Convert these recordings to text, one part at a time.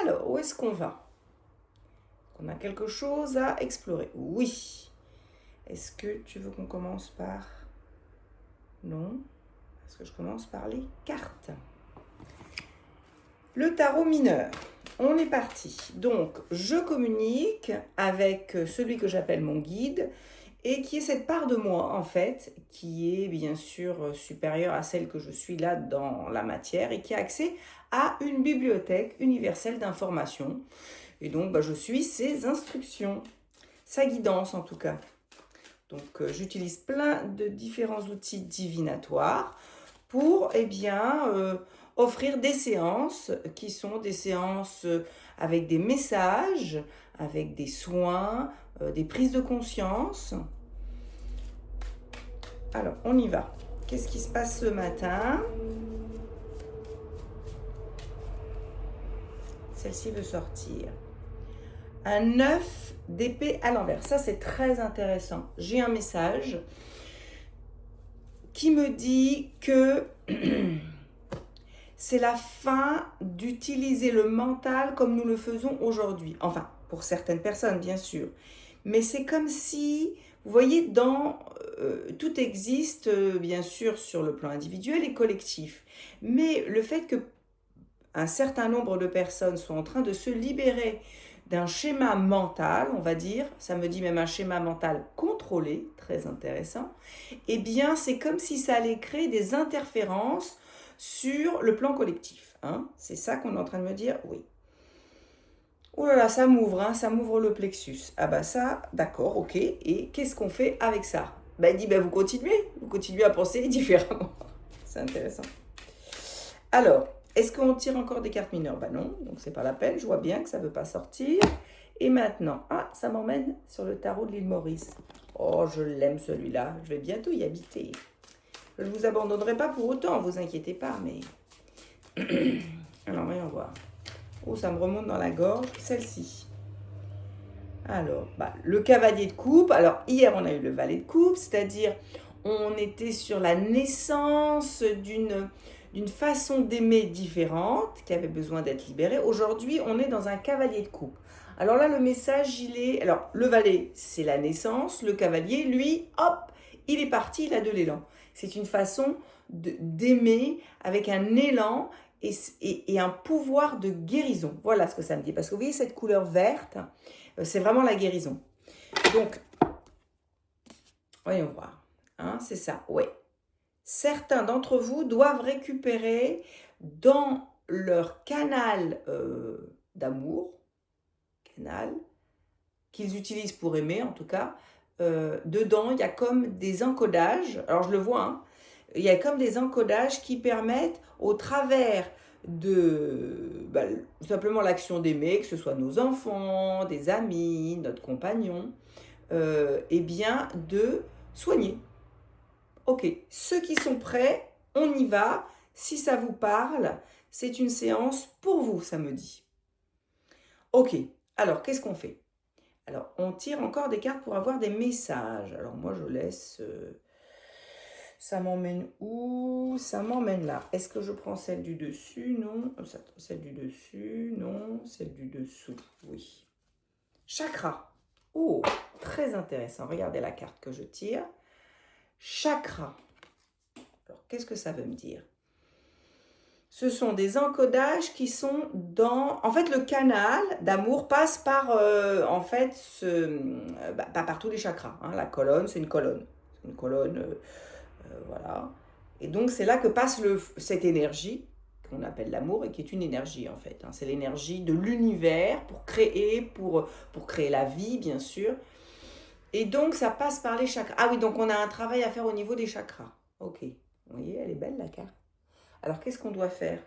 Alors, où est-ce qu'on va? On a quelque chose à explorer. Oui. Est-ce que tu veux qu'on commence par... Non. Est-ce que je commence par les cartes? Le tarot mineur. On est parti. Donc, je communique avec celui que j'appelle mon guide et qui est cette part de moi, en fait, qui est bien sûr supérieure à celle que je suis là dans la matière et qui a accès à une bibliothèque universelle d'informations. Et donc, je suis ses instructions, sa guidance en tout cas. Donc, j'utilise plein de différents outils divinatoires pour, offrir des séances qui sont des séances avec des messages, avec des soins, des prises de conscience. Alors, on y va. Qu'est-ce qui se passe ce matin? Celle-ci veut sortir. Un 9 d'épée à l'envers. Ça, c'est très intéressant. J'ai un message qui me dit que c'est la fin d'utiliser le mental comme nous le faisons aujourd'hui. Enfin, pour certaines personnes, bien sûr. Mais c'est comme si, vous voyez, tout existe, bien sûr, sur le plan individuel et collectif. Mais le fait que un certain nombre de personnes soient en train de se libérer d'un schéma mental, on va dire, ça me dit même un schéma mental contrôlé, très intéressant, eh bien c'est comme si ça allait créer des interférences sur le plan collectif. Hein. C'est ça qu'on est en train de me dire, oui. Oh là là, ça m'ouvre, hein, ça m'ouvre le plexus. Ah bah ça, d'accord, ok. Et qu'est-ce qu'on fait avec ça? Il dit, vous continuez à penser différemment. C'est intéressant. Alors, est-ce qu'on tire encore des cartes mineures? Non, donc c'est pas la peine, je vois bien que ça ne veut pas sortir. Et maintenant, ça m'emmène sur le tarot de l'île Maurice. Oh, je l'aime celui-là, je vais bientôt y habiter. Je ne vous abandonnerai pas pour autant, vous inquiétez pas, mais... Alors, voyons voir. Oh, ça me remonte dans la gorge, celle-ci. Alors, le cavalier de coupe. Alors, hier, on a eu le valet de coupe, c'est-à-dire, on était sur la naissance d'une façon d'aimer différente, qui avait besoin d'être libérée. Aujourd'hui, on est dans un cavalier de coupe. Alors là, le message, il est... Alors, le valet, c'est la naissance. Le cavalier, lui, hop, il est parti, il a de l'élan. C'est une façon d'aimer avec un élan et un pouvoir de guérison. Voilà ce que ça me dit. Parce que vous voyez, cette couleur verte, c'est vraiment la guérison. Donc, voyons voir. Hein, c'est ça, ouais. Certains d'entre vous doivent récupérer dans leur canal d'amour, canal, qu'ils utilisent pour aimer en tout cas, dedans, il y a comme des encodages, alors je le vois, hein, il y a comme des encodages qui permettent, au travers de simplement l'action d'aimer, que ce soit nos enfants, des amis, notre compagnon, de soigner. Ok, ceux qui sont prêts, on y va. Si ça vous parle, c'est une séance pour vous, ça me dit. Ok, alors qu'est-ce qu'on fait? Alors, on tire encore des cartes pour avoir des messages. Alors moi, je laisse... ça m'emmène où? Ça m'emmène là. Est-ce que je prends celle du dessus? Non. Celle du dessus? Non. Celle du dessous? Oui. Chakra. Oh, très intéressant. Regardez la carte que je tire. Chakra. Alors, qu'est-ce que ça veut me dire? Ce sont des encodages qui sont dans... En fait, le canal d'amour passe par, par tous les chakras. Hein. La colonne, c'est une colonne. C'est une colonne, voilà. Et donc, c'est là que passe cette énergie qu'on appelle l'amour et qui est une énergie, en fait. Hein. C'est l'énergie de l'univers pour créer la vie, bien sûr. Et donc, ça passe par les chakras. Ah oui, donc on a un travail à faire au niveau des chakras. Ok. Vous voyez, elle est belle, la carte. Alors, qu'est-ce qu'on doit faire?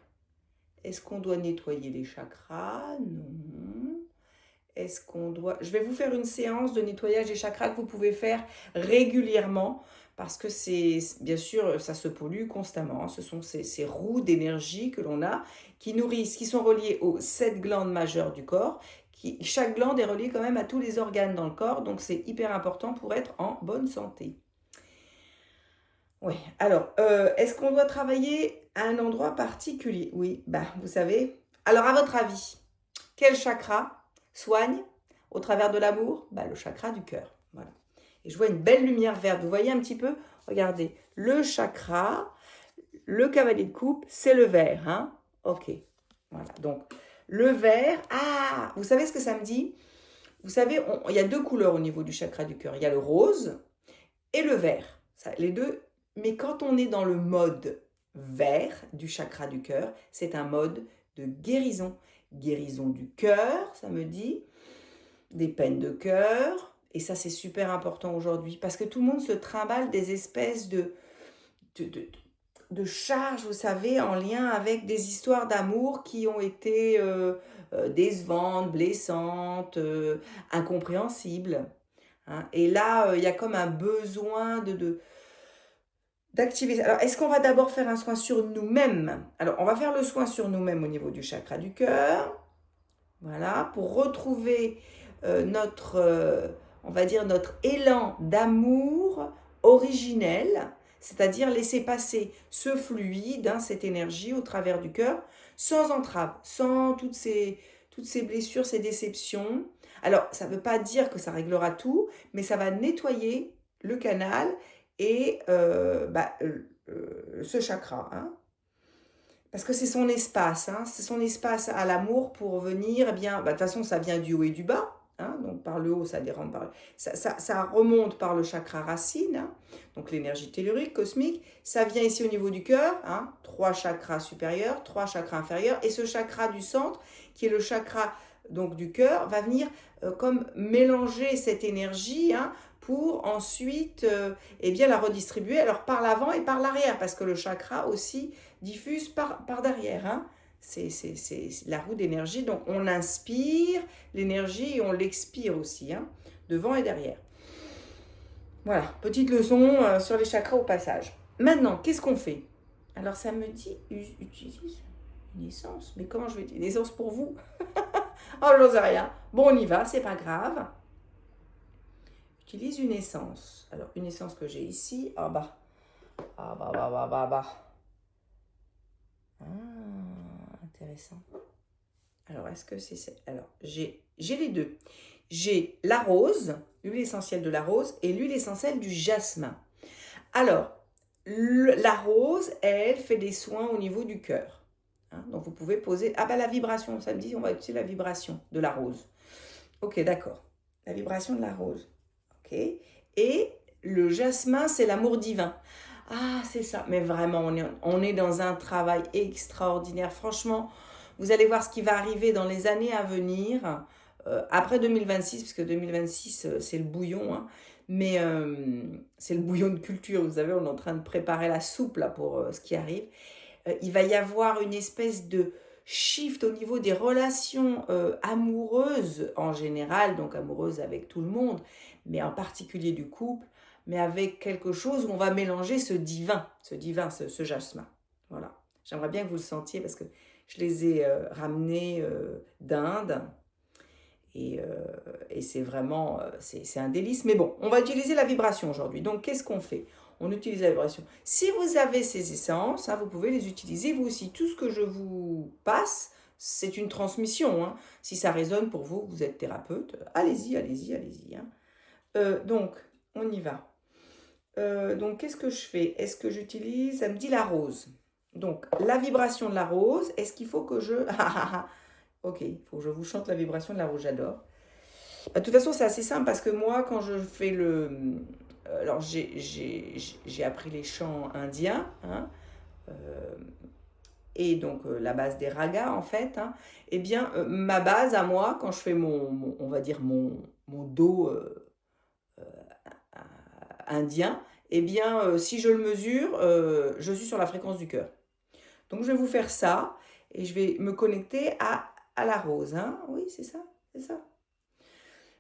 Est-ce qu'on doit nettoyer les chakras? Non. Est-ce qu'on doit... Je vais vous faire une séance de nettoyage des chakras que vous pouvez faire régulièrement parce que c'est, bien sûr, ça se pollue constamment. Ce sont ces roues d'énergie que l'on a qui nourrissent, qui sont reliées aux 7 glandes majeures du corps. Chaque glande est reliée quand même à tous les organes dans le corps, donc c'est hyper important pour être en bonne santé. Oui, alors, est-ce qu'on doit travailler à un endroit particulier? Oui, vous savez. Alors, à votre avis, Quel chakra soigne au travers de l'amour? Bah, le chakra du cœur. Voilà. Et je vois une belle lumière verte. Vous voyez un petit peu? Regardez, le chakra, le cavalier de coupe, c'est le vert. Hein? Ok. Voilà. Donc, le vert. Ah, vous savez ce que ça me dit? Vous savez, il y a deux couleurs au niveau du chakra du cœur. Il y a le rose et le vert. Ça, les deux. Mais quand on est dans le mode vert du chakra du cœur, c'est un mode de guérison. Guérison du cœur, ça me dit, des peines de cœur. Et ça, c'est super important aujourd'hui parce que tout le monde se trimballe des espèces de, de, de charges, vous savez, en lien avec des histoires d'amour qui ont été décevantes, blessantes, incompréhensibles. Hein. Et là, il y a comme un besoin d'activer. Alors, est-ce qu'on va d'abord faire un soin sur nous-mêmes? Alors, on va faire le soin sur nous-mêmes au niveau du chakra du cœur. Voilà, pour retrouver notre, on va dire, notre élan d'amour originel, c'est-à-dire laisser passer ce fluide, hein, cette énergie au travers du cœur, sans entrave, sans toutes ces blessures, ces déceptions. Alors, ça ne veut pas dire que ça réglera tout, mais ça va nettoyer le canal et ce chakra. Hein. Parce que c'est son espace, hein, c'est son espace à l'amour pour venir, eh bien, de toute façon, ça vient du haut et du bas, hein, donc par le haut, ça dérampe, ça remonte par le chakra racine, hein, donc l'énergie tellurique, cosmique, ça vient ici au niveau du cœur, hein, 3 chakras supérieurs, 3 chakras inférieurs, et ce chakra du centre, qui est le chakra donc du cœur, va venir comme mélanger cette énergie, hein, pour ensuite eh bien, la redistribuer alors par l'avant et par l'arrière, parce que le chakra aussi diffuse par derrière. Hein. C'est la roue d'énergie, donc on inspire l'énergie et on l'expire aussi, hein, devant et derrière. Voilà, petite leçon sur les chakras au passage. Maintenant, qu'est-ce qu'on fait? Alors ça me dit, utilise une essence, mais comment je vais utiliser une essence pour vous? Oh, j'en sais rien. Bon, on y va, c'est pas grave. Utilise une essence. Alors, une essence que j'ai ici. Ah bah. Ah bah. Ah, intéressant. Alors, est-ce que c'est... Alors, j'ai les deux. J'ai la rose, l'huile essentielle de la rose, et l'huile essentielle du jasmin. Alors, la rose, elle fait des soins au niveau du cœur. Hein, donc, vous pouvez poser... Ah bah, la vibration, ça me dit, on va utiliser la vibration de la rose. Ok, d'accord. La vibration de la rose. Ok. Et le jasmin, c'est l'amour divin. Ah, c'est ça. Mais vraiment, on est dans un travail extraordinaire. Franchement, vous allez voir ce qui va arriver dans les années à venir, après 2026, parce que 2026, c'est le bouillon. Hein, mais c'est le bouillon de culture. Vous savez, on est en train de préparer la soupe là, pour ce qui arrive. Il va y avoir une espèce de shift au niveau des relations amoureuses en général, donc amoureuses avec tout le monde, mais en particulier du couple, mais avec quelque chose où on va mélanger ce divin, ce jasmin. Voilà. J'aimerais bien que vous le sentiez parce que je les ai ramenés d'Inde et c'est vraiment, c'est un délice. Mais bon, on va utiliser la vibration aujourd'hui. Donc, qu'est-ce qu'on fait? On utilise la vibration. Si vous avez ces essences, hein, vous pouvez les utiliser vous aussi. Tout ce que je vous passe, c'est une transmission. Hein. Si ça résonne pour vous, vous êtes thérapeute, allez-y. Hein. Donc, on y va. Donc, qu'est-ce que je fais? Est-ce que j'utilise... Ça me dit la rose. Donc, la vibration de la rose, est-ce qu'il faut que je... Ok, il faut que je vous chante la vibration de la rose, j'adore. De toute façon, c'est assez simple parce que moi, quand je fais le... Alors, j'ai appris les chants indiens, hein, et donc la base des ragas, en fait. Hein, eh bien, ma base à moi, quand je fais on va dire mon do indien, eh bien, si je le mesure, je suis sur la fréquence du cœur. Donc, je vais vous faire ça et je vais me connecter à la rose. Hein. Oui, c'est ça, c'est ça.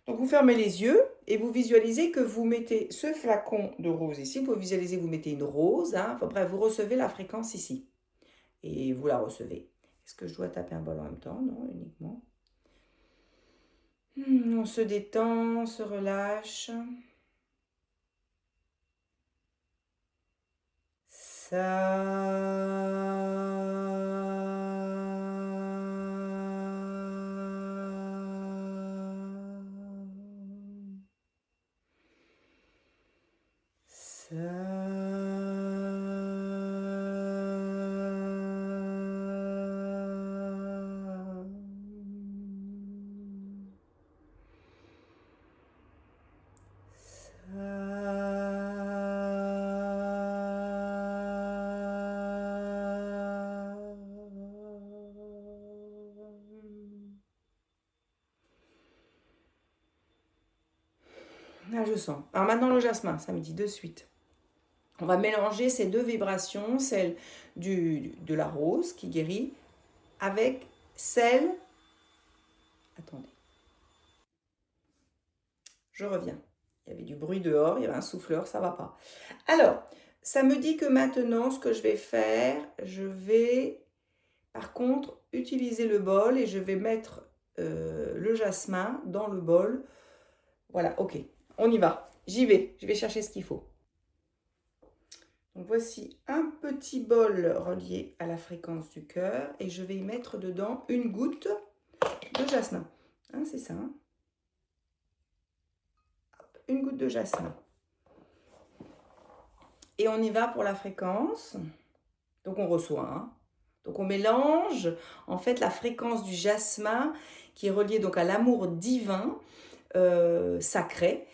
Donc, vous fermez les yeux et vous visualisez que vous mettez ce flacon de rose ici. Vous pouvez visualiser que vous mettez une rose. Hein. Bref, vous recevez la fréquence ici. Et vous la recevez. Est-ce que je dois taper un bol en même temps? Non, uniquement. On se détend, on se relâche. Ça... Ah, je sens. Alors maintenant le jasmin, ça me dit de suite. On va mélanger ces deux vibrations, celle de la rose qui guérit, avec celle... Attendez. Je reviens. Il y avait du bruit dehors, il y avait un souffleur, ça va pas. Alors, ça me dit que maintenant, ce que je vais faire, je vais, par contre, utiliser le bol et je vais mettre le jasmin dans le bol. Voilà, ok, on y va. J'y vais, je vais chercher ce qu'il faut. Donc voici un petit bol relié à la fréquence du cœur et je vais y mettre dedans une goutte de jasmin. Hein, c'est ça. Hein, une goutte de jasmin. Et on y va pour la fréquence. Donc on reçoit. Hein. Donc on mélange en fait la fréquence du jasmin qui est reliée donc à l'amour divin, sacré,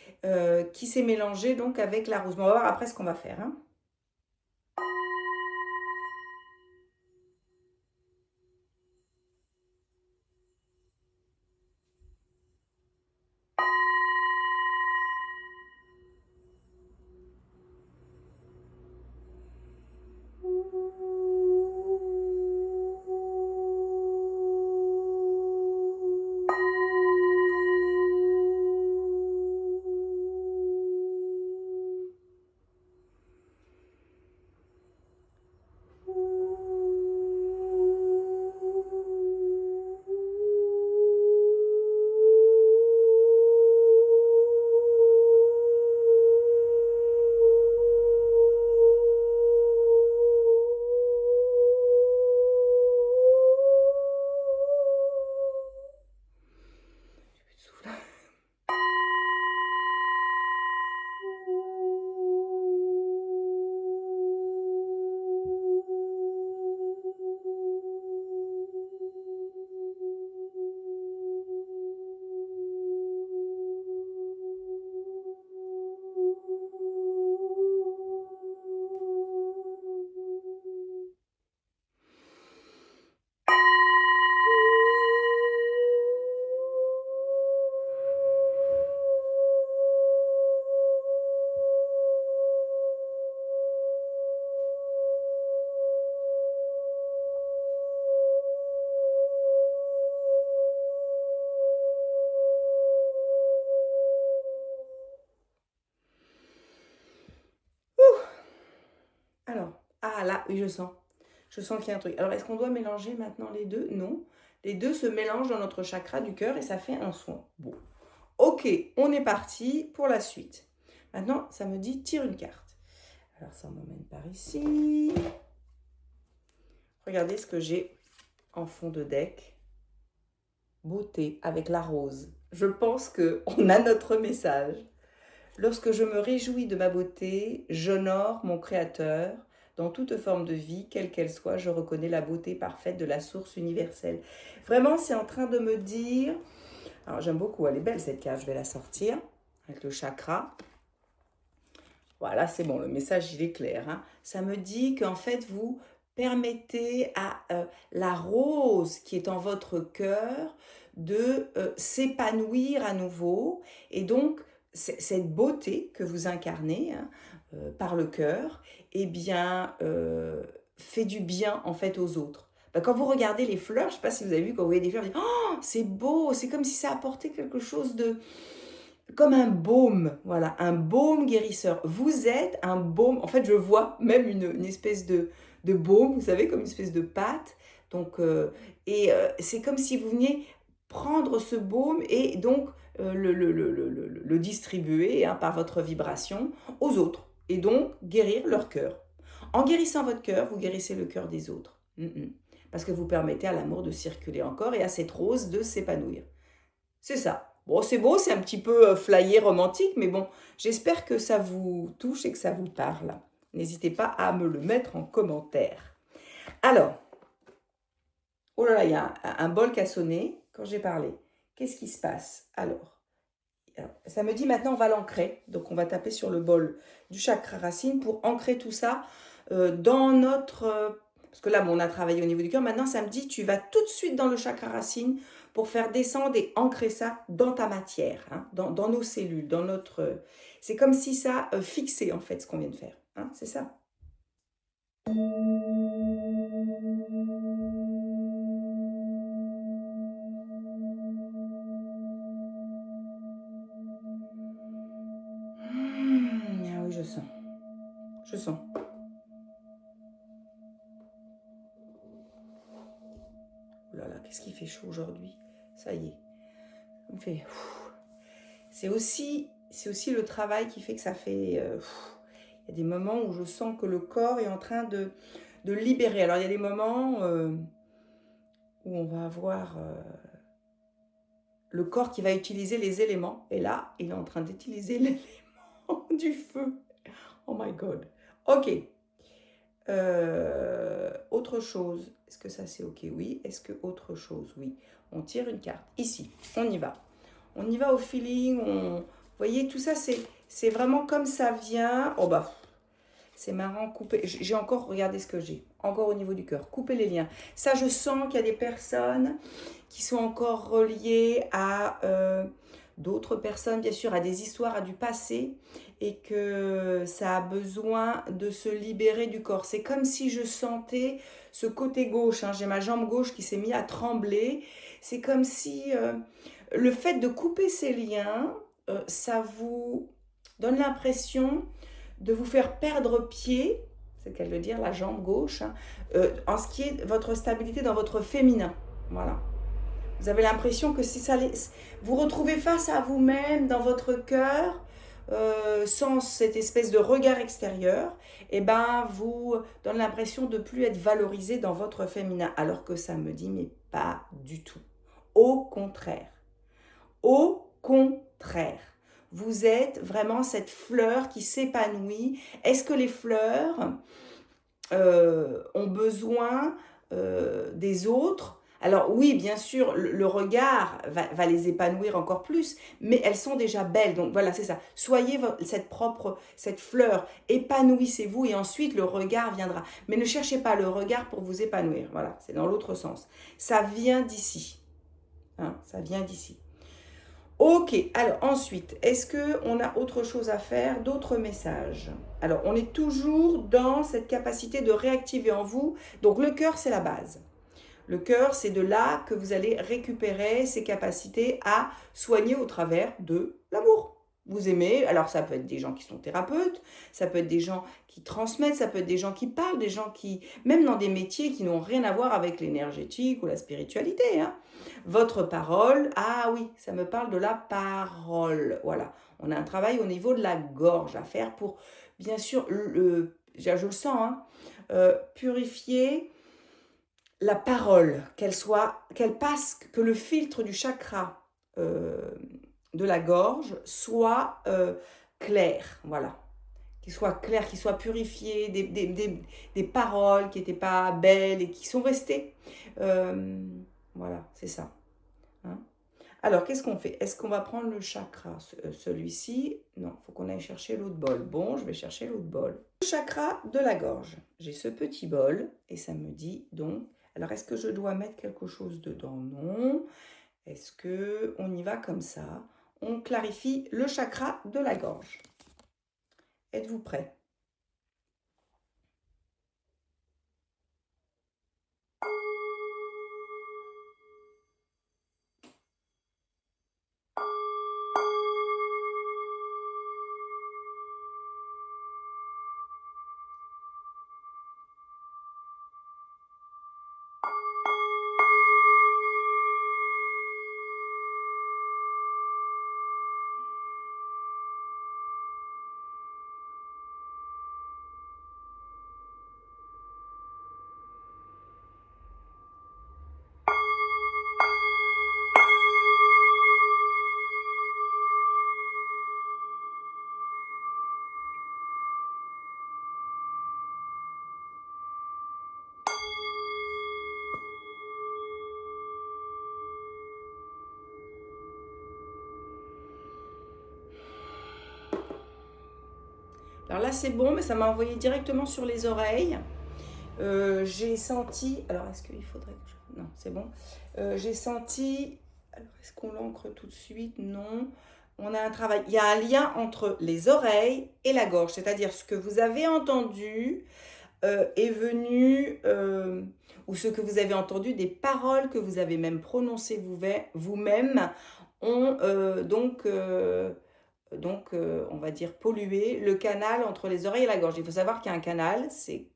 qui s'est mélangé donc avec la rose. Bon, on va voir après ce qu'on va faire. Hein. Alors, ah là, oui, je sens. Je sens qu'il y a un truc. Alors, est-ce qu'on doit mélanger maintenant les deux? Non. Les deux se mélangent dans notre chakra du cœur et ça fait un son. Bon. Ok, on est parti pour la suite. Maintenant, ça me dit tire une carte. Alors, ça m'emmène par ici. Regardez ce que j'ai en fond de deck. Beauté avec la rose. Je pense qu'on a notre message. Lorsque je me réjouis de ma beauté, j'honore mon Créateur. Dans toute forme de vie, quelle qu'elle soit, je reconnais la beauté parfaite de la source universelle. Vraiment, c'est en train de me dire... Alors, j'aime beaucoup, elle est belle cette carte, je vais la sortir avec le chakra. Voilà, c'est bon, le message, il est clair. Hein. Ça me dit qu'en fait, vous permettez à la rose qui est en votre cœur de s'épanouir à nouveau. Et donc, cette beauté que vous incarnez hein, par le cœur, eh bien, fait du bien en fait aux autres. Ben, quand vous regardez les fleurs, je ne sais pas si vous avez vu, quand vous voyez des fleurs, vous dites, oh, c'est beau, c'est comme si ça apportait quelque chose de... Comme un baume, voilà, un baume guérisseur. Vous êtes un baume, en fait je vois même une espèce de baume, vous savez, comme une espèce de pâte. Donc, c'est comme si vous veniez prendre ce baume et donc le distribuer hein, par votre vibration aux autres. Et donc guérir leur cœur. En guérissant votre cœur, vous guérissez le cœur des autres. Parce que vous permettez à l'amour de circuler encore et à cette rose de s'épanouir. C'est ça. Bon, c'est beau, c'est un petit peu flyé, romantique, mais bon, j'espère que ça vous touche et que ça vous parle. N'hésitez pas à me le mettre en commentaire. Alors, oh là là, il y a un bol qui a sonné quand j'ai parlé. Qu'est-ce qui se passe? Alors, ça me dit maintenant on va l'ancrer. Donc on va taper sur le bol du chakra racine pour ancrer tout ça dans notre... parce que là, bon, on a travaillé au niveau du cœur. Maintenant, ça me dit tu vas tout de suite dans le chakra racine pour faire descendre et ancrer ça dans ta matière, hein, dans nos cellules, dans notre... c'est comme si ça fixait en fait ce qu'on vient de faire. Hein, c'est ça. Ah oui, je sens. Je sens. Oh là là, qu'est-ce qui fait chaud aujourd'hui? Ça y est. On fait... C'est aussi le travail qui fait que ça fait... il y a des moments où je sens que le corps est en train de libérer. Alors, il y a des moments où on va avoir le corps qui va utiliser les éléments. Et là, il est en train d'utiliser l'élément du feu. Oh my God. Ok. Autre chose. Est-ce que ça, c'est ok? Oui. Est-ce que autre chose? Oui. On tire une carte. Ici, on y va. On y va au feeling. Vous voyez, tout ça, c'est vraiment comme ça vient. Oh bah, c'est marrant. Couper. J'ai encore, regardez ce que j'ai. Encore au niveau du cœur. Couper les liens. Ça, je sens qu'il y a des personnes qui sont encore reliées à d'autres personnes, bien sûr, à des histoires, à du passé, et que ça a besoin de se libérer du corps. C'est comme si je sentais ce côté gauche, hein, j'ai ma jambe gauche qui s'est mise à trembler. C'est comme si le fait de couper ces liens, ça vous donne l'impression de vous faire perdre pied, c'est ce qu'elle veut dire, la jambe gauche, hein, en ce qui est votre stabilité dans votre féminin. Voilà. Vous avez l'impression que si ça vous retrouvez face à vous-même dans votre cœur, sans cette espèce de regard extérieur, et ben vous donne l'impression de plus être valorisé dans votre féminin, alors que ça me dit mais pas du tout. Au contraire. Au contraire. Vous êtes vraiment cette fleur qui s'épanouit. Est-ce que les fleurs ont besoin des autres? Alors oui, bien sûr, le regard va les épanouir encore plus, mais elles sont déjà belles. Donc voilà, c'est ça. Soyez cette fleur, épanouissez-vous et ensuite le regard viendra. Mais ne cherchez pas le regard pour vous épanouir. Voilà, c'est dans l'autre sens. Ça vient d'ici. Hein, ça vient d'ici. Ok, alors ensuite, est-ce qu'on a autre chose à faire, d'autres messages? Alors, on est toujours dans cette capacité de réactiver en vous. Donc, le cœur, c'est la base. Le cœur, c'est de là que vous allez récupérer ces capacités à soigner au travers de l'amour. Vous aimez, alors ça peut être des gens qui sont thérapeutes, ça peut être des gens qui transmettent, ça peut être des gens qui parlent, des gens qui, même dans des métiers qui n'ont rien à voir avec l'énergétique ou la spiritualité, hein. Votre parole, ah oui, ça me parle de la parole. Voilà, on a un travail au niveau de la gorge à faire pour, bien sûr, je le sens, hein, purifier la parole, qu'elle passe, que le filtre du chakra de la gorge soit clair, voilà. Qu'il soit clair, qu'il soit purifié, des paroles qui n'étaient pas belles et qui sont restées. Voilà, c'est ça. Hein. Alors, qu'est-ce qu'on fait? Est-ce qu'on va prendre le chakra, celui-ci? Non, il faut qu'on aille chercher l'autre bol. Bon, je vais chercher l'autre bol. Le chakra de la gorge. J'ai ce petit bol et ça me dit donc... Alors, est-ce que je dois mettre quelque chose dedans? Non. Est-ce qu'on y va comme ça? On clarifie le chakra de la gorge. Êtes-vous prêts? Alors là, c'est bon, mais ça m'a envoyé directement sur les oreilles. J'ai senti... Alors, est-ce qu'il faudrait que je... Non, c'est bon. J'ai senti... Alors, est-ce qu'on l'encre tout de suite? Non. On a un travail. Il y a un lien entre les oreilles et la gorge. C'est-à-dire ce que vous avez entendu est venu... ou ce que vous avez entendu, des paroles que vous avez même prononcées vous-même, ont on va dire, pollué le canal entre les oreilles et la gorge. Il faut savoir qu'il y a un canal, c'est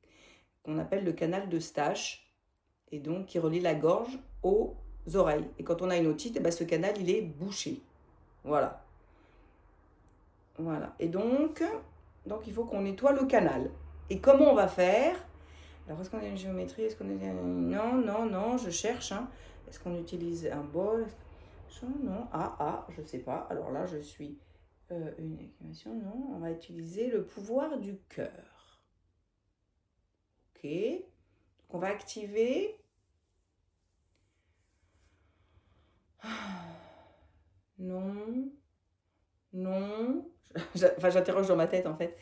qu'on appelle le canal d'Eustache, et donc qui relie la gorge aux oreilles. Et quand on a une otite, eh ben, ce canal, il est bouché. Voilà. Voilà. Et donc il faut qu'on nettoie le canal. Et comment on va faire? Alors, est-ce qu'on a une géométrie? Est-ce qu'on a... Non, je cherche. Hein. Est-ce qu'on utilise un bol? Non, je sais pas. Alors là, je suis une équation. Non, on va utiliser le pouvoir du cœur. Ok. Donc, on va activer. Non. Enfin, j'interroge dans ma tête en fait.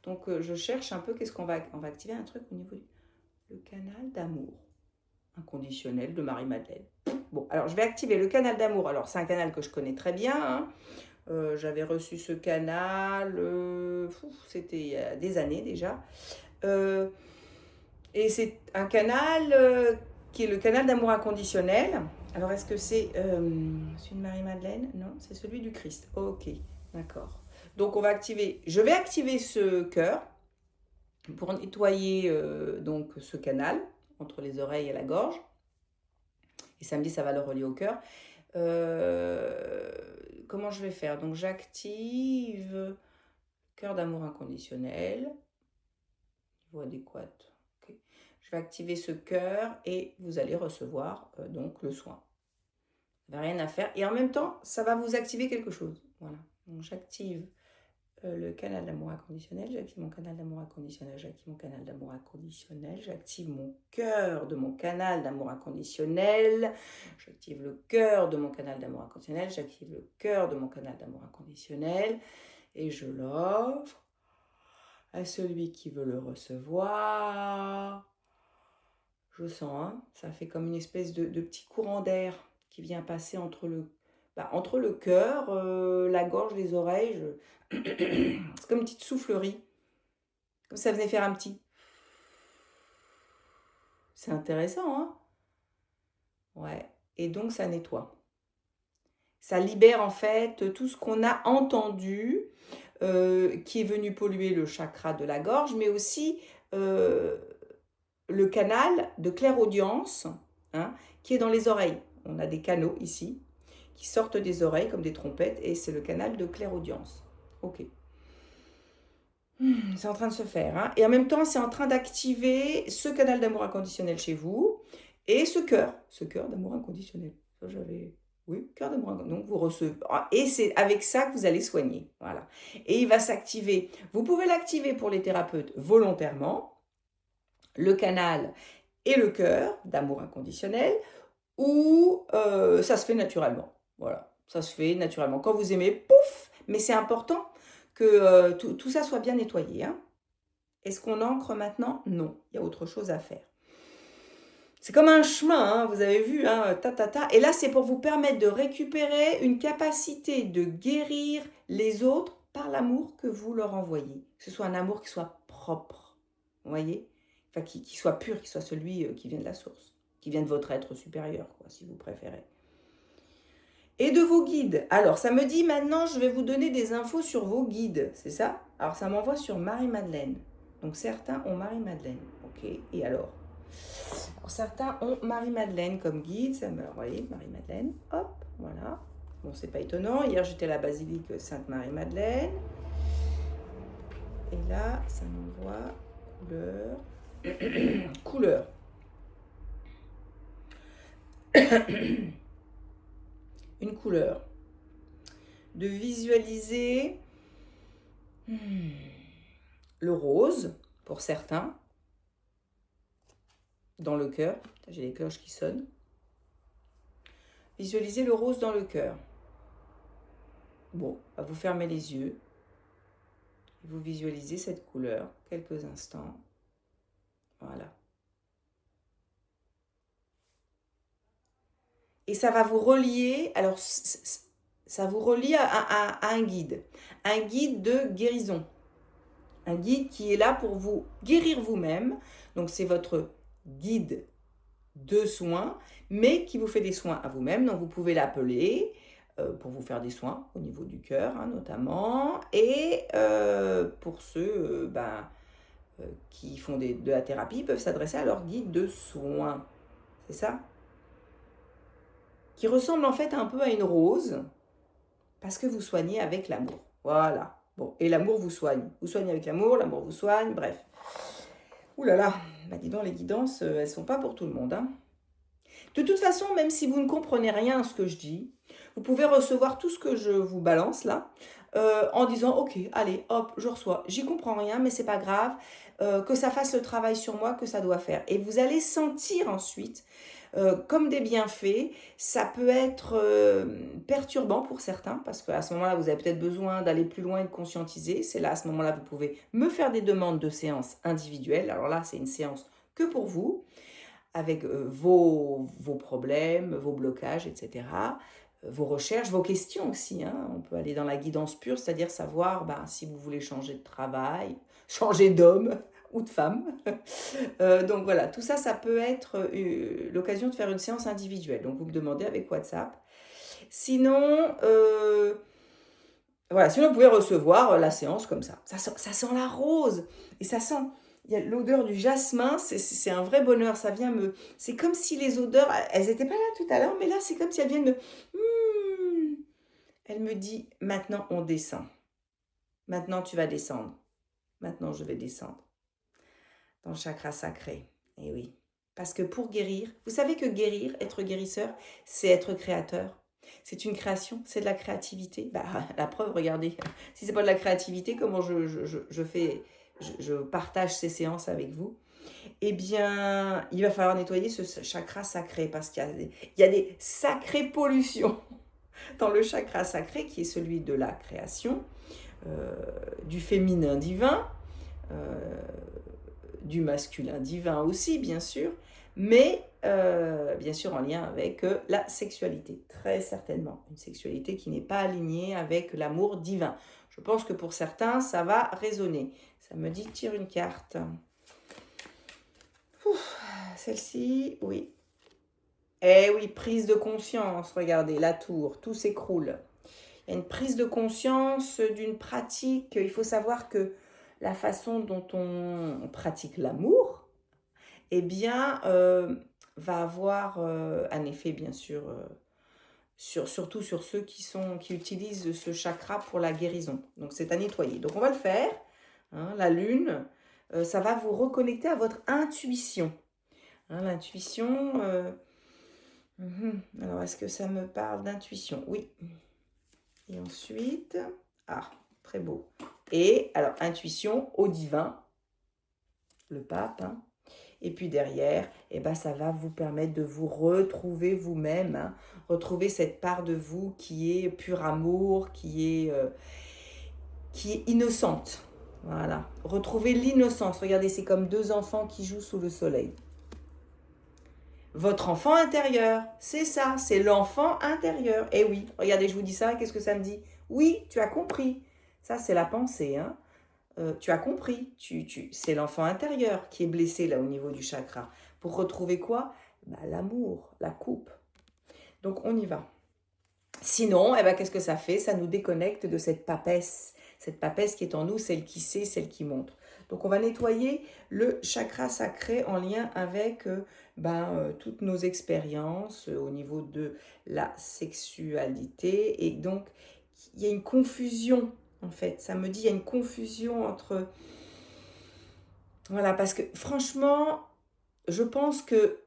Donc, je cherche un peu qu'est-ce qu'on va... On va activer un truc au niveau du le canal d'amour inconditionnel de Marie-Madeleine. Bon, alors je vais activer le canal d'amour. Alors, c'est un canal que je connais très bien. Hein. J'avais reçu ce canal, c'était il y a des années déjà. Et c'est un canal qui est le canal d'amour inconditionnel. Alors, est-ce que c'est celui de Marie-Madeleine? Non, c'est celui du Christ. Ok, d'accord. Donc, je vais activer ce cœur pour nettoyer donc ce canal entre les oreilles et la gorge. Et samedi, ça va le relier au cœur. Comment je vais faire? Donc, j'active cœur d'amour inconditionnel. Niveau adéquat. Okay. Je vais activer ce cœur et vous allez recevoir donc le soin. Vous n'avez rien à faire. Et en même temps, ça va vous activer quelque chose. Voilà. Donc, j'active le canal d'amour inconditionnel, j'active mon canal d'amour inconditionnel, j'active mon canal d'amour inconditionnel, j'active mon cœur de mon canal d'amour inconditionnel, j'active le cœur de mon canal d'amour inconditionnel, j'active le cœur de mon canal d'amour inconditionnel et je l'offre à celui qui veut le recevoir. Je sens, hein, ça fait comme une espèce de petit courant d'air qui vient passer entre le cœur, la gorge, les oreilles. C'est comme une petite soufflerie. Comme ça venait faire un petit. C'est intéressant, hein? Ouais. Et donc, ça nettoie. Ça libère en fait tout ce qu'on a entendu qui est venu polluer le chakra de la gorge, mais aussi le canal de clairaudience hein, qui est dans les oreilles. On a des canaux ici qui sortent des oreilles comme des trompettes et c'est le canal de clairaudience. Ok. C'est en train de se faire. Hein. Et en même temps, c'est en train d'activer ce canal d'amour inconditionnel chez vous et ce cœur d'amour inconditionnel. Ça, oui, cœur d'amour inconditionnel. Donc, vous recevez. Et c'est avec ça que vous allez soigner. Voilà. Et il va s'activer. Vous pouvez l'activer pour les thérapeutes volontairement, le canal et le cœur d'amour inconditionnel, ou ça se fait naturellement. Voilà. Ça se fait naturellement. Quand vous aimez, pouf. Mais c'est important que tout ça soit bien nettoyé. Hein. Est-ce qu'on ancre maintenant? Non, il y a autre chose à faire. C'est comme un chemin, hein, vous avez vu, hein, Et là, c'est pour vous permettre de récupérer une capacité de guérir les autres par l'amour que vous leur envoyez. Que ce soit un amour qui soit propre, vous voyez? Enfin, qui soit pur, qui soit celui qui vient de la source, qui vient de votre être supérieur, quoi, si vous préférez. Et de vos guides. Alors, ça me dit maintenant, je vais vous donner des infos sur vos guides, c'est ça? Alors, ça m'envoie sur Marie-Madeleine. Donc, certains ont Marie-Madeleine. Ok, et alors certains ont Marie-Madeleine comme guide. Ça me... Vous voyez, Marie-Madeleine, hop, voilà. Bon, c'est pas étonnant. Hier, j'étais à la basilique Sainte-Marie-Madeleine. Et là, ça m'envoie couleur. Une couleur. De visualiser le rose, pour certains, dans le cœur. J'ai les cloches qui sonnent. Visualisez le rose dans le cœur. Bon, vous fermez les yeux. Vous visualisez cette couleur quelques instants. Voilà. Et ça va vous relier, alors ça vous relie à un guide de guérison. Un guide qui est là pour vous guérir vous-même. Donc c'est votre guide de soins, mais qui vous fait des soins à vous-même. Donc vous pouvez l'appeler pour vous faire des soins au niveau du cœur notamment. Et pour ceux qui font de la thérapie, peuvent s'adresser à leur guide de soins. C'est ça? Qui ressemble en fait un peu à une rose, parce que vous soignez avec l'amour. Voilà. Bon, et l'amour vous soigne. Vous soignez avec l'amour vous soigne, bref. Ouh là là, bah dis donc, les guidances, elles sont pas pour tout le monde. Hein. De toute façon, même si vous ne comprenez rien à ce que je dis, vous pouvez recevoir tout ce que je vous balance là, en disant, ok, allez, hop, je reçois. J'y comprends rien, mais c'est pas grave, que ça fasse le travail sur moi que ça doit faire. Et vous allez sentir ensuite comme des bienfaits. Ça peut être perturbant pour certains, parce qu'à ce moment-là, vous avez peut-être besoin d'aller plus loin et de conscientiser. C'est là, à ce moment-là, vous pouvez me faire des demandes de séances individuelles. Alors là, c'est une séance que pour vous, avec vos problèmes, vos blocages, etc. Vos recherches, vos questions aussi. Hein. On peut aller dans la guidance pure, c'est-à-dire savoir si vous voulez changer de travail, changer d'homme ou de femme. Donc voilà, tout ça, ça peut être l'occasion de faire une séance individuelle. Donc vous me demandez avec WhatsApp. Sinon, voilà, sinon vous pouvez recevoir la séance comme ça. Ça sent la rose et ça sent. Il y a l'odeur du jasmin, c'est un vrai bonheur. Ça vient me. C'est comme si les odeurs, elles n'étaient pas là tout à l'heure, mais là c'est comme si elles viennent me. Elle me dit maintenant on descend. Maintenant tu vas descendre. Maintenant je vais descendre dans le chakra sacré. Et oui. Parce que pour guérir, vous savez que guérir, être guérisseur, c'est être créateur. C'est une création, c'est de la créativité. La preuve, regardez, si c'est pas de la créativité, comment je partage ces séances avec vous? Eh bien, il va falloir nettoyer ce chakra sacré parce qu'il y a des sacrées pollutions dans le chakra sacré qui est celui de la création, du féminin divin, du masculin divin aussi, bien sûr, mais bien sûr en lien avec la sexualité, très certainement. Une sexualité qui n'est pas alignée avec l'amour divin. Je pense que pour certains, ça va résonner. Ça me dit, tire une carte. Celle-ci, oui. Eh oui, prise de conscience, regardez, la tour, tout s'écroule. Il y a une prise de conscience d'une pratique. Il faut savoir que la façon dont on pratique l'amour, eh bien, va avoir un effet, bien sûr, surtout sur ceux qui utilisent ce chakra pour la guérison. Donc, c'est à nettoyer. Donc, on va le faire. Hein, la lune, ça va vous reconnecter à votre intuition. Hein, l'intuition... Alors, est-ce que ça me parle d'intuition? Oui. Et ensuite... Ah, très beau. Et, alors, intuition au divin, le pape, hein. Et puis derrière, ça va vous permettre de vous retrouver vous-même, hein, retrouver cette part de vous qui est pur amour, qui est innocente. Voilà, retrouver l'innocence. Regardez, c'est comme deux enfants qui jouent sous le soleil. Votre enfant intérieur, c'est ça, c'est l'enfant intérieur. Et oui, regardez, je vous dis ça, qu'est-ce que ça me dit? Oui, tu as compris. Ça, c'est la pensée, hein. Tu as compris, c'est l'enfant intérieur qui est blessé là au niveau du chakra. Pour retrouver quoi? L'amour, la coupe. Donc on y va. Sinon, qu'est-ce que ça fait? Ça nous déconnecte de cette papesse qui est en nous, celle qui sait, celle qui montre. Donc on va nettoyer le chakra sacré en lien avec toutes nos expériences au niveau de la sexualité. Et donc, il y a une confusion. En fait, ça me dit, il y a une confusion entre... Voilà, parce que franchement, je pense que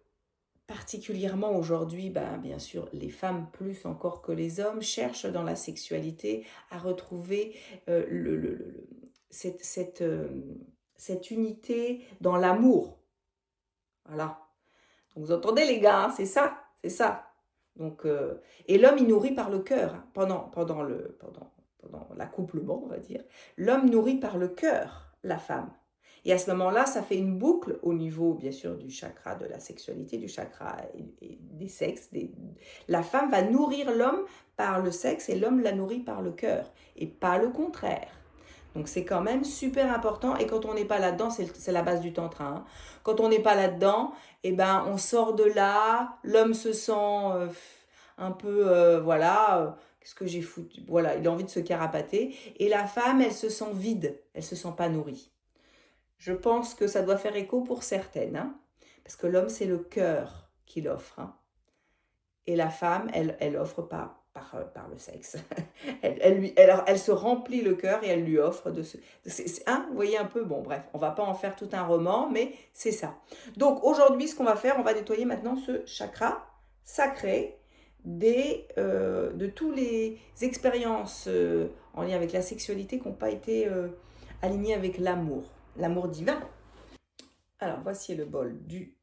particulièrement aujourd'hui, bien sûr, les femmes plus encore que les hommes cherchent dans la sexualité à retrouver cette unité dans l'amour. Voilà. Donc vous entendez les gars, hein, c'est ça. Donc, et l'homme, il nourrit par le cœur, hein, pendant l'accouplement, on va dire, l'homme nourrit par le cœur la femme. Et à ce moment-là, ça fait une boucle au niveau, bien sûr, du chakra de la sexualité, du chakra et des sexes. La femme va nourrir l'homme par le sexe et l'homme la nourrit par le cœur, et pas le contraire. Donc c'est quand même super important. Et quand on n'est pas là-dedans, c'est la base du tantra, hein. Quand on n'est pas là-dedans, eh ben, on sort de là, l'homme se sent un peu, voilà, qu'est-ce que j'ai foutu? Voilà, il a envie de se carapater. Et la femme, elle se sent vide, elle se sent pas nourrie. Je pense que ça doit faire écho pour certaines, hein, parce que l'homme, c'est le cœur qui l'offre, hein. Et la femme, elle offre pas par le sexe. Elle se remplit le cœur et elle lui offre de ce... Hein, vous voyez un peu, bon bref, on va pas en faire tout un roman, mais c'est ça. Donc aujourd'hui, ce qu'on va faire, on va nettoyer maintenant ce chakra sacré de tous les expériences en lien avec la sexualité qui n'ont pas été alignées avec l'amour divin. Alors voici le bol du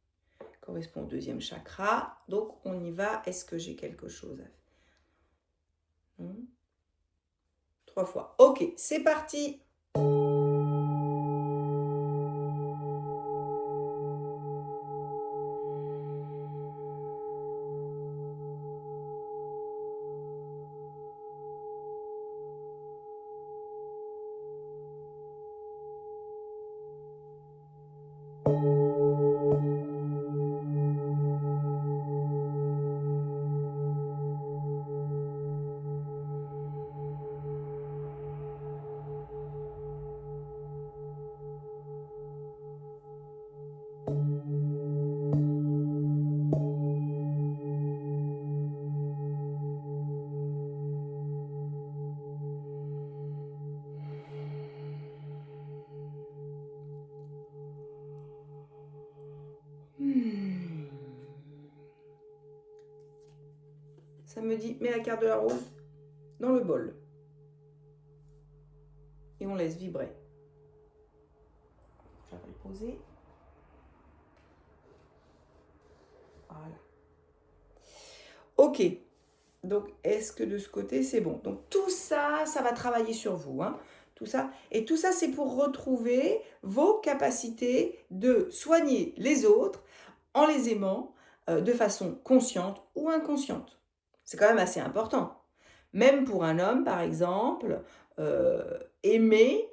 correspond au deuxième chakra. Donc, on y va. Est-ce que j'ai quelque chose à faire? 3 fois. Ok, c'est parti. Ça me dit, mets la carte de la rose dans le bol. Et on laisse vibrer. Je vais le poser. Voilà. Ok. Donc, est-ce que de ce côté, c'est bon? Donc, tout ça, ça va travailler sur vous, hein, tout ça. Et tout ça, c'est pour retrouver vos capacités de soigner les autres en les aimant de façon consciente ou inconsciente. C'est quand même assez important. Même pour un homme, par exemple, aimer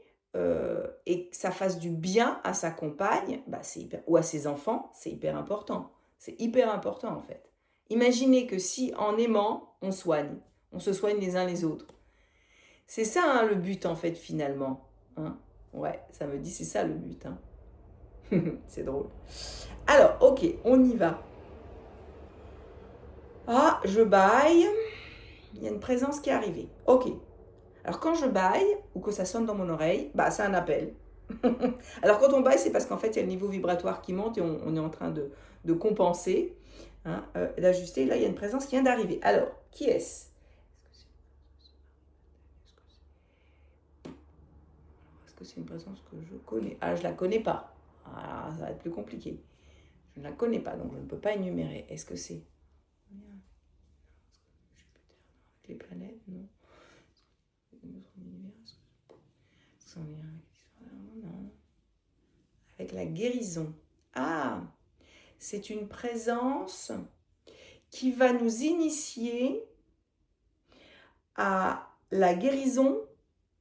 et que ça fasse du bien à sa compagne bah, ou à ses enfants, c'est hyper important. C'est hyper important, en fait. Imaginez que si, en aimant, on se soigne les uns les autres. C'est ça, hein, le but, en fait, finalement. Hein, ouais, ça me dit, c'est ça le but. Hein. C'est drôle. Alors, ok, on y va. Ah, je baille. Il y a une présence qui est arrivée. Ok. Alors, quand je baille, ou que ça sonne dans mon oreille, bah, c'est un appel. Alors, quand on baille, c'est parce qu'en fait, il y a le niveau vibratoire qui monte et on est en train de compenser, hein, d'ajuster. Là, il y a une présence qui vient d'arriver. Alors, qui est-ce? Est-ce que c'est une présence que je connais? Ah, je ne la connais pas. Ah, ça va être plus compliqué. Je ne la connais pas, donc je ne peux pas énumérer. Est-ce que c'est les planètes? Non. Non. Avec la guérison. Ah, c'est une présence qui va nous initier à la guérison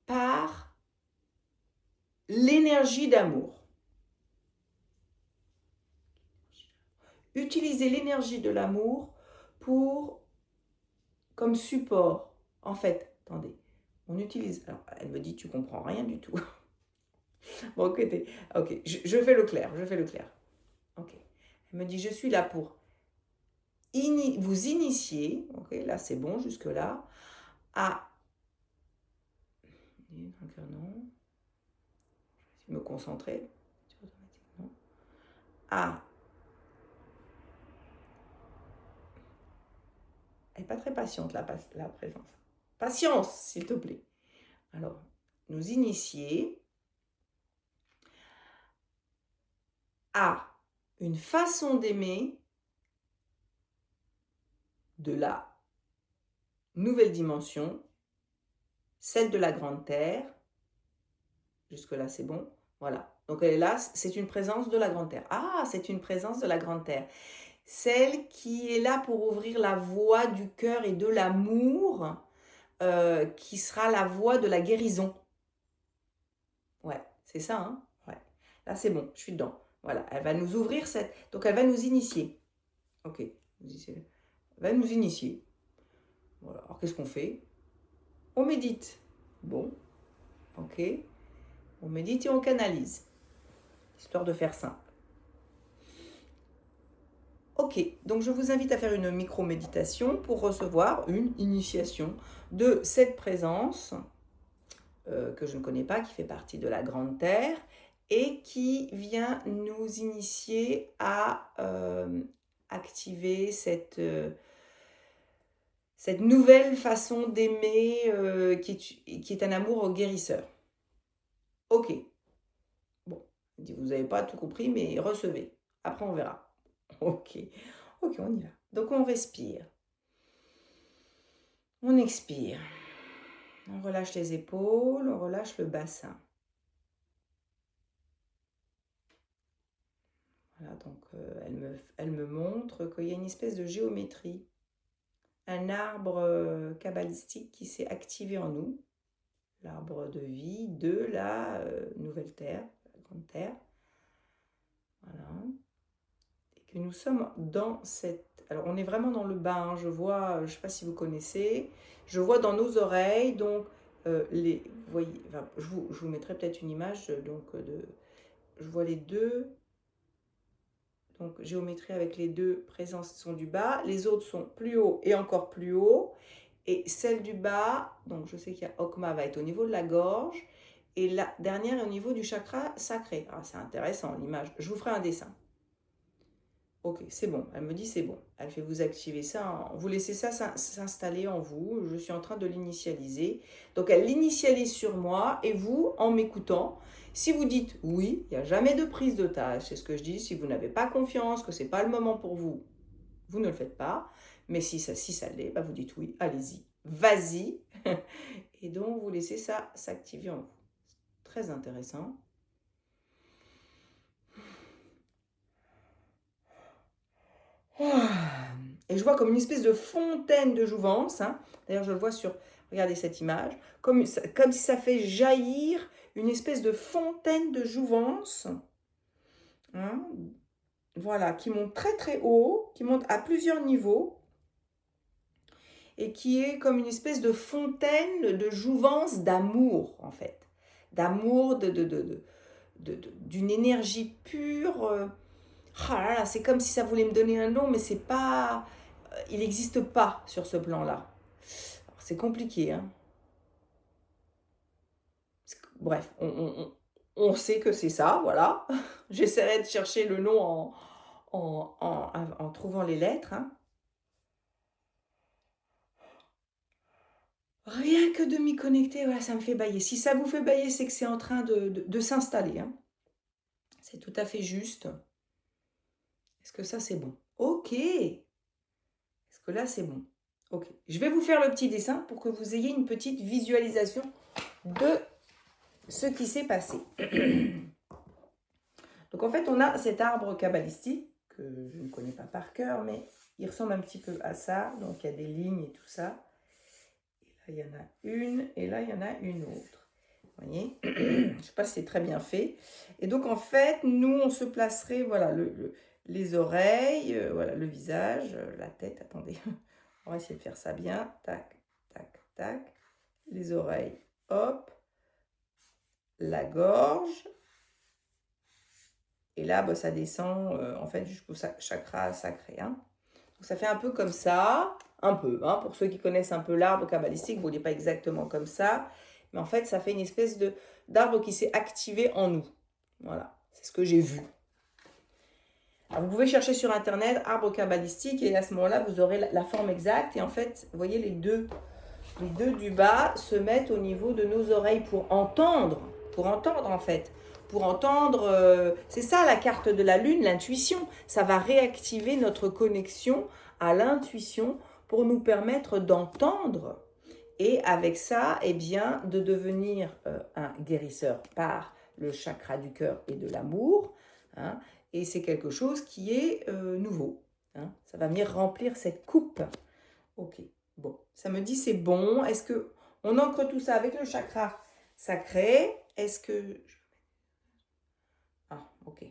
par l'énergie d'amour. Utiliser l'énergie de l'amour comme support. En fait, attendez, on utilise... Alors, elle me dit, tu comprends rien du tout. Bon, écoutez, ok, je fais le clair, Ok. Elle me dit, je suis là pour vous initier, ok, là c'est bon jusque-là, à... Non. Je vais me concentrer. À... Elle n'est pas très patiente, la présence. Patience, s'il te plaît. Alors, nous initier à une façon d'aimer de la nouvelle dimension celle de la Grande Terre. Jusque-là, c'est bon. Voilà. Donc, elle est là, c'est une présence de la Grande Terre. Ah, c'est une présence de la Grande Terre. Celle qui est là pour ouvrir la voie du cœur et de l'amour, qui sera la voie de la guérison. Ouais, c'est ça, hein? Ouais. Là, c'est bon, je suis dedans. Voilà, elle va nous ouvrir cette... Donc, elle va nous initier. Ok, elle va nous initier. Voilà, alors qu'est-ce qu'on fait? On médite. Bon, ok. On médite et on canalise. Histoire de faire simple. Ok, donc je vous invite à faire une micro-méditation pour recevoir une initiation de cette présence que je ne connais pas, qui fait partie de la Grande Terre et qui vient nous initier à activer cette nouvelle façon d'aimer qui est un amour guérisseur. Ok, bon, vous n'avez pas tout compris, mais recevez. Après, on verra. Ok, ok, on y va. Donc, on respire. On expire. On relâche les épaules, on relâche le bassin. Voilà, donc elle me montre qu'il y a une espèce de géométrie, un arbre kabbalistique qui s'est activé en nous, l'arbre de vie de la nouvelle terre, la grande terre. Voilà. Et que nous sommes dans cette... Alors, on est vraiment dans le bas, hein. Je vois, je ne sais pas si vous connaissez, je vois dans nos oreilles, donc, vous voyez, enfin, je vous mettrai peut-être une image, donc, je vois les deux, donc, géométrie avec les deux présences sont du bas, les autres sont plus haut et encore plus haut, et celle du bas, donc, je sais qu'il y a Okma, va être au niveau de la gorge, et la dernière est au niveau du chakra sacré. Ah, c'est intéressant, l'image. Je vous ferai un dessin. Ok, c'est bon. Elle me dit c'est bon. Elle fait vous activer ça. Vous laissez ça s'installer en vous. Je suis en train de l'initialiser. Donc, elle l'initialise sur moi. Et vous, en m'écoutant, si vous dites oui, il n'y a jamais de prise d'otage. C'est ce que je dis. Si vous n'avez pas confiance, que ce n'est pas le moment pour vous, vous ne le faites pas. Mais si ça l'est, bah vous dites oui, allez-y. Vas-y. Et donc, vous laissez ça s'activer en vous. Très intéressant. Et je vois comme une espèce de fontaine de jouvence. Hein. D'ailleurs, je le vois sur, regardez cette image, comme si ça fait jaillir une espèce de fontaine de jouvence. Hein. Voilà, qui monte très très haut, qui monte à plusieurs niveaux. Et qui est comme une espèce de fontaine de jouvence d'amour, en fait. D'amour, d'une énergie pure. Ah là là, c'est comme si ça voulait me donner un nom, mais c'est pas... Il n'existe pas sur ce plan-là. C'est compliqué, hein. Bref, on sait que c'est ça, voilà. J'essaierai de chercher le nom en trouvant les lettres. Hein. Rien que de m'y connecter, voilà, ça me fait bâiller. Si ça vous fait bâiller, c'est que c'est en train de s'installer. Hein. C'est tout à fait juste. Est-ce que ça, c'est bon? Ok. Est-ce que là, c'est bon? Ok. Je vais vous faire le petit dessin pour que vous ayez une petite visualisation de ce qui s'est passé. Donc, en fait, on a cet arbre kabbalistique que je ne connais pas par cœur, mais il ressemble un petit peu à ça. Donc, il y a des lignes et tout ça. Et là, il y en a une et là, il y en a une autre. Vous voyez? Je ne sais pas si c'est très bien fait. Et donc, en fait, nous, on se placerait, voilà, les oreilles, voilà, le visage, la tête. Attendez, on va essayer de faire ça bien. Tac, tac, tac. Les oreilles, hop. La gorge. Et là, bah, ça descend, en fait, jusqu'au chakra sacré. Hein. Donc, ça fait un peu comme ça. Un peu, hein, pour ceux qui connaissent un peu l'arbre kabbalistique, vous ne voyez pas exactement comme ça. Mais en fait, ça fait une espèce d'arbre qui s'est activé en nous. Voilà, c'est ce que j'ai vu. Alors, vous pouvez chercher sur Internet arbre kabbalistique et à ce moment-là, vous aurez la forme exacte. Et en fait, vous voyez, les deux du bas se mettent au niveau de nos oreilles pour entendre en fait. Pour entendre, c'est ça la carte de la lune, l'intuition. Ça va réactiver notre connexion à l'intuition pour nous permettre d'entendre Et avec ça, eh bien, de devenir un guérisseur par le chakra du cœur et de l'amour. Hein, et c'est quelque chose qui est nouveau. Hein, ça va venir remplir cette coupe. Ok, bon, ça me dit c'est bon. Est-ce que on ancre tout ça avec le chakra sacré? Est-ce que... Ah, ok.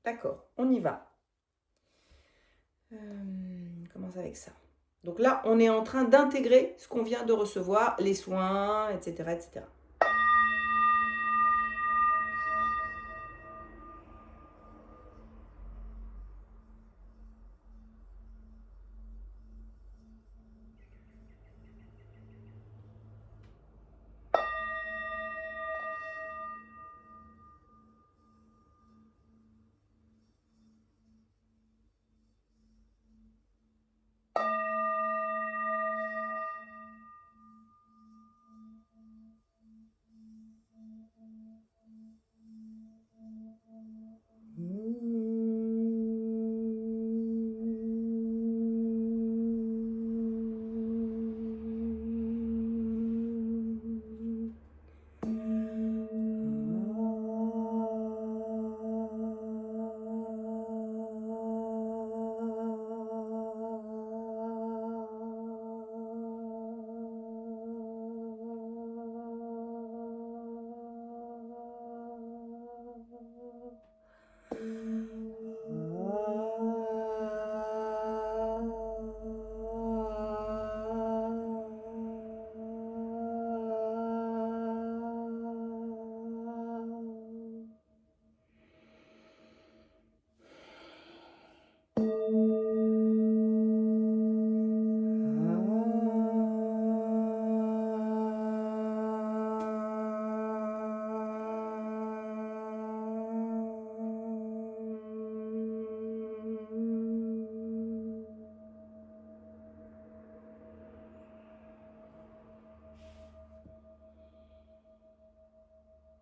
D'accord, on y va. On commence avec ça. Donc là, on est en train d'intégrer ce qu'on vient de recevoir, les soins, etc., etc.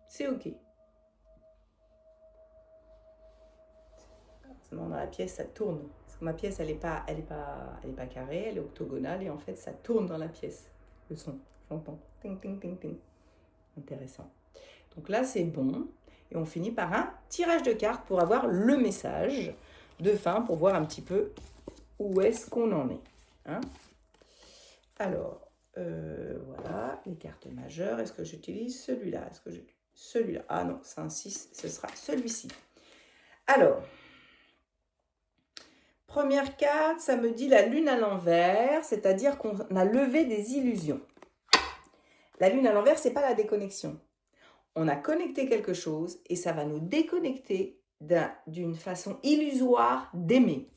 C'est ok. Dans la pièce, ça tourne. Parce que ma pièce, elle est pas carrée, elle est octogonale et en fait, ça tourne dans la pièce. Le son, j'entends. Ting, ting, ting, ting. Intéressant. Donc là, c'est bon. Et on finit par un tirage de cartes pour avoir le message de fin, pour voir un petit peu où est-ce qu'on en est. Hein, alors, voilà, les cartes majeures. Est-ce que j'utilise celui-là? Est-ce que j'utilise celui-là? Ah non, c'est un 6, ce sera celui-ci. Alors, première carte, ça me dit la lune à l'envers, c'est-à-dire qu'on a levé des illusions. La lune à l'envers, c'est pas la déconnexion. On a connecté quelque chose et ça va nous déconnecter d'une façon illusoire d'aimer.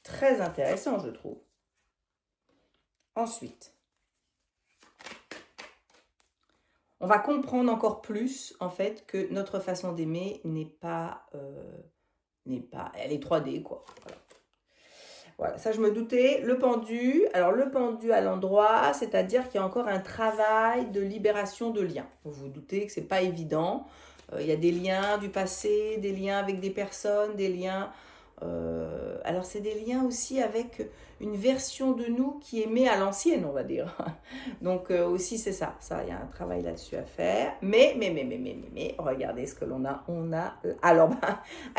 Très intéressant, je trouve. Ensuite, on va comprendre encore plus, en fait, que notre façon d'aimer n'est pas... elle est 3D, quoi. Voilà. Voilà, ça je me doutais. Le pendu, alors le pendu à l'endroit, c'est-à-dire qu'il y a encore un travail de libération de liens. Vous vous doutez que c'est pas évident. Il y a des liens du passé, des liens avec des personnes, des liens... alors c'est des liens aussi avec une version de nous qui est aimée à l'ancienne, on va dire. Donc aussi c'est ça, il y a un travail là-dessus à faire. Mais, regardez ce que l'on a. On a... Alors,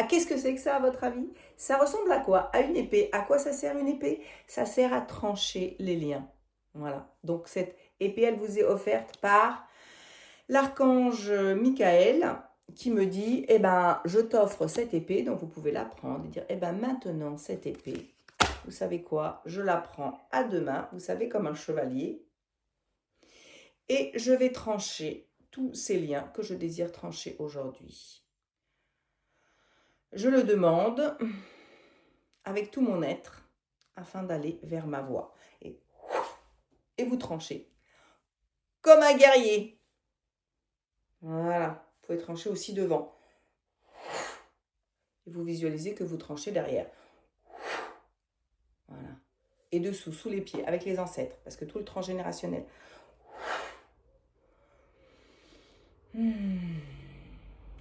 qu'est-ce que c'est que ça à votre avis? Ça ressemble à quoi? À une épée. À quoi ça sert une épée? Ça sert à trancher les liens. Voilà. Donc cette épée, elle vous est offerte par l'archange Michael, qui me dit, eh ben, je t'offre cette épée, donc vous pouvez la prendre et dire, eh ben, maintenant, cette épée, vous savez quoi, je la prends à deux mains, vous savez, comme un chevalier, et je vais trancher tous ces liens que je désire trancher aujourd'hui. Je le demande avec tout mon être, afin d'aller vers ma voie. Et vous tranchez, comme un guerrier. Voilà. Vous pouvez trancher aussi devant. Et vous visualisez que vous tranchez derrière. Voilà. Et dessous, sous les pieds, avec les ancêtres, parce que tout le transgénérationnel.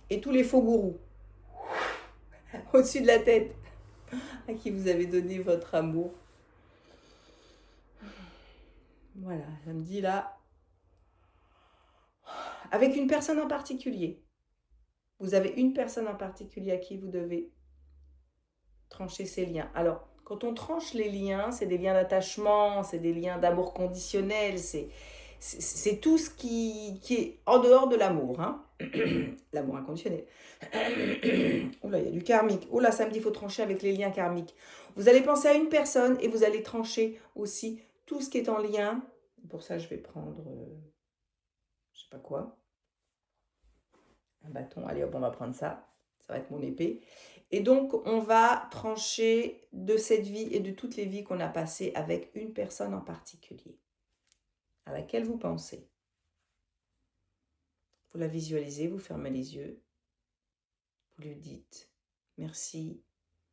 Et tous les faux gourous. Au-dessus de la tête. À qui vous avez donné votre amour. Voilà, ça me dit là, avec une personne en particulier. Vous avez une personne en particulier à qui vous devez trancher ces liens. Alors, quand on tranche les liens, c'est des liens d'attachement, c'est des liens d'amour conditionnel, c'est tout ce qui est en dehors de l'amour, hein. L'amour inconditionnel. Oula, il y a du karmique. Oula, samedi, il faut trancher avec les liens karmiques. Vous allez penser à une personne et vous allez trancher aussi tout ce qui est en lien. Pour ça, je vais prendre, je sais pas quoi, un bâton. Allez, hop, on va prendre ça. Ça va être mon épée. Et donc, on va trancher de cette vie et de toutes les vies qu'on a passées avec une personne en particulier, à laquelle vous pensez. Vous la visualisez, vous fermez les yeux, vous lui dites merci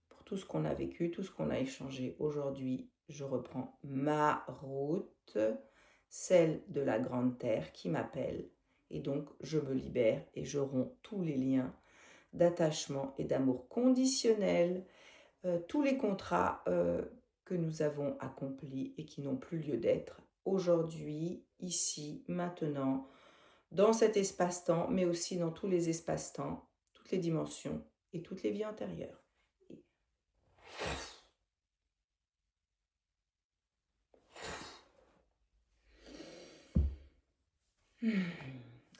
pour tout ce qu'on a vécu, tout ce qu'on a échangé. Aujourd'hui, je reprends ma route, celle de la grande terre qui m'appelle. Et donc, je me libère et je romps tous les liens d'attachement et d'amour conditionnel, tous les contrats que nous avons accomplis et qui n'ont plus lieu d'être aujourd'hui, ici, maintenant, dans cet espace-temps, mais aussi dans tous les espaces-temps, toutes les dimensions et toutes les vies antérieures.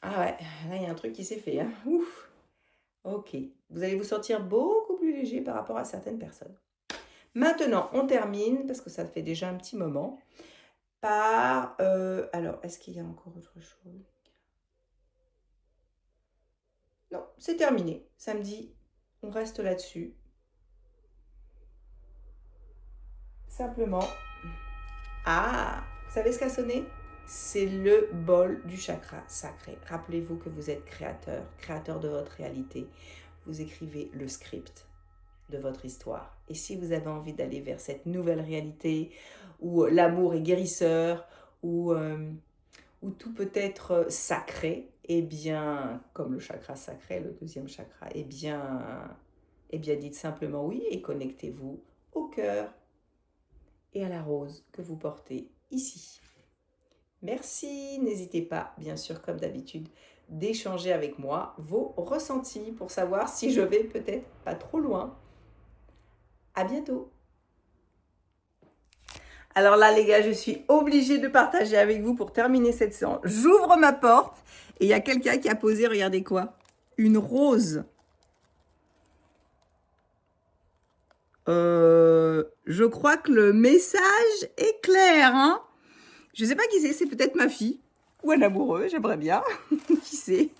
Ah ouais, là il y a un truc qui s'est fait, hein. Ouf. Ok, vous allez vous sentir beaucoup plus léger par rapport à certaines personnes. Maintenant, on termine, parce que ça fait déjà un petit moment, par... alors, est-ce qu'il y a encore autre chose? Non, c'est terminé. Samedi, on reste là-dessus. Simplement. Ah, vous savez ce qu'a sonné? C'est le bol du chakra sacré. Rappelez-vous que vous êtes créateur, créateur de votre réalité. Vous écrivez le script de votre histoire. Et si vous avez envie d'aller vers cette nouvelle réalité où l'amour est guérisseur, où tout peut être sacré, eh bien, comme le chakra sacré, le deuxième chakra, eh bien dites simplement oui et connectez-vous au cœur et à la rose que vous portez ici. Merci, n'hésitez pas, bien sûr, comme d'habitude, d'échanger avec moi vos ressentis pour savoir si je vais peut-être pas trop loin. À bientôt. Alors là, les gars, je suis obligée de partager avec vous pour terminer cette séance. J'ouvre ma porte et il y a quelqu'un qui a posé, regardez quoi, une rose. Je crois que le message est clair, hein. Je sais pas qui c'est peut-être ma fille ou un amoureux, j'aimerais bien. Qui c'est?